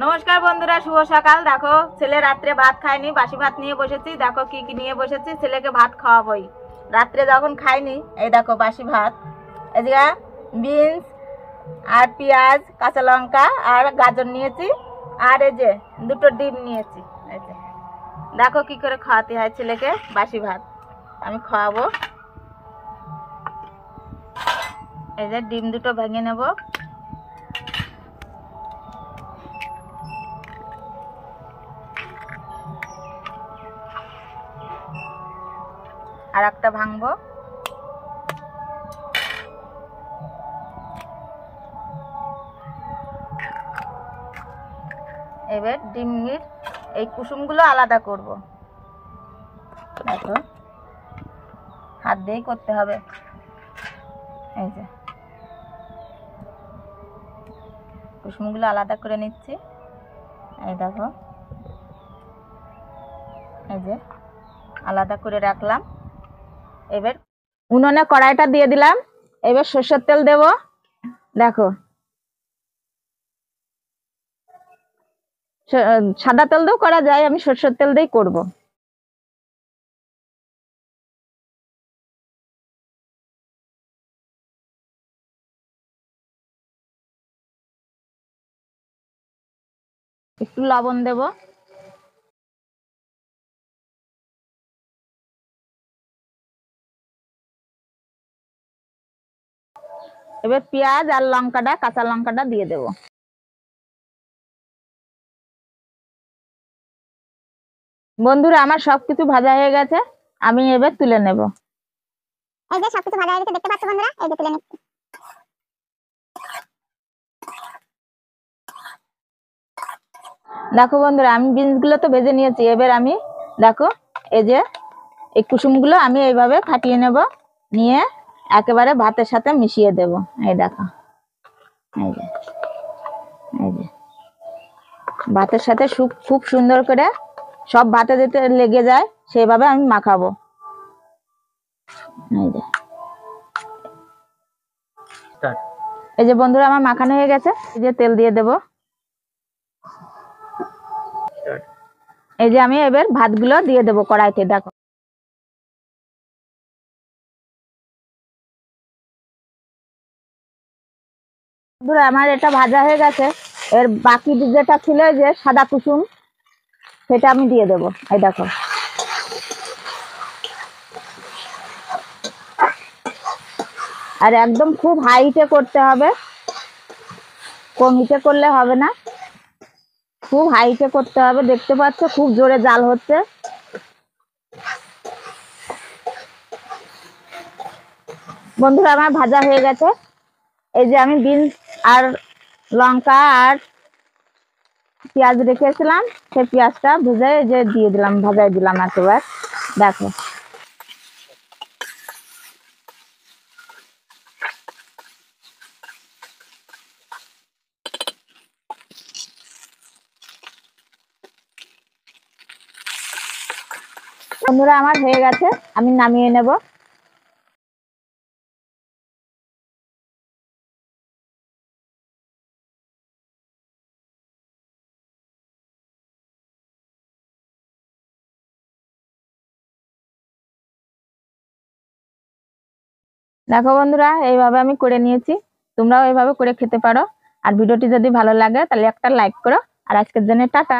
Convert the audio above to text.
নমস্কার বন্ধুরা, শুভ সকাল। দেখো ছেলে রাত্রে ভাত খায়নি, বাসি ভাত নিয়ে বসেছি। দেখো কি কি নিয়ে বসেছি, ছেলেকে ভাত খাওয়াবোই। রাত্রে যখন খাইনি, এই দেখো বাসি ভাত, এদিকে বিনস আর পেঁয়াজ, কাঁচা লঙ্কা আর গাজর নিয়েছি, আর এই যে দুটো ডিম নিয়েছি। এই যে দেখো কি করে খাওয়াতে হয় ছেলেকে বাসি ভাত। আমি খাওয়াবো। এই যে ডিম দুটো ভেঙে নেব। আর একটা ভাঙবো। এবার ডিমের এই কুসুমগুলো আলাদা করব। দেখো হাত দিয়েই করতে হবে। এই যে কুসুমগুলো আলাদা করে নিচ্ছি। এই দেখো, এই যে আলাদা করে রাখলাম। এবার উনুনে কড়াইটা দিয়ে দিলাম। এবার সরষের তেল দেব। দেখো সাদা তেল দিয়েও করা যায়, আমি সরষের তেল দিয়েই করব। একটু লবণ দেব। এবার পেঁয়াজ আর লঙ্কাটা, কাঁচা লঙ্কাটা দিয়ে দেব। বন্ধুরা আমার সবকিছু ভাজা হয়ে গেছে, আমি এবার তুলে নেব। এই যে সবকিছু ভাজা হয়ে গেছে, দেখতে পাচ্ছ বন্ধুরা, এই যে তুলে নিচ্ছি। দেখো বন্ধুরা, আমি বিনস গুলো তো ভেজে নিয়েছি। এবার আমি দেখো এই যে এই কুসুমগুলো আমি এইভাবে ফাটিয়ে নেব, নিয়ে একেবারে ভাতের সাথে মিশিয়ে দেব। এই দেখো, এই যে এই যে ভাতের সাথে খুব সুন্দর করে সব ভাতে যেতে লেগে যায় সেইভাবে আমি মাখাবো। এই যে এই যে বন্ধুরা আমার মাখানো হয়ে গেছে। এই যে তেল দিয়ে দেব। এই যে আমি এবার ভাতগুলো দিয়ে দেব কড়াইতে। দেখো বন্ধুরা আমার এটা ভাজা হয়ে গেছে। এর বাকি যেটা ছিল যে সাদা কুসুম, সেটা আমি দিয়ে দেব। এই দেখো, আর একদম খুব হাই হিটে করতে হবে, কম হিটে করলে হবে না, খুব হাই হিটে করতে হবে। দেখতে পাচ্ছ খুব জোরে জাল হচ্ছে। বন্ধুরা আমার ভাজা হয়ে গেছে। এই যে আমি বিনস আর লঙ্কা আর পেঁয়াজ রেখেছিলাম, সেই পেঁয়াজটা ভেজে যে দিয়ে দিলাম, ভাজাই দিলাম একেবারে। দেখো বন্ধুরা আমার হয়ে গেছে, আমি নামিয়ে নেব। দেখো বন্ধুরা এইভাবে আমি করে নিয়েছি, তোমরাও এইভাবে করে খেতে পারো। আর ভিডিওটি যদি ভালো লাগে তাহলে একটা লাইক করো। আর আজকের জন্য টাটা।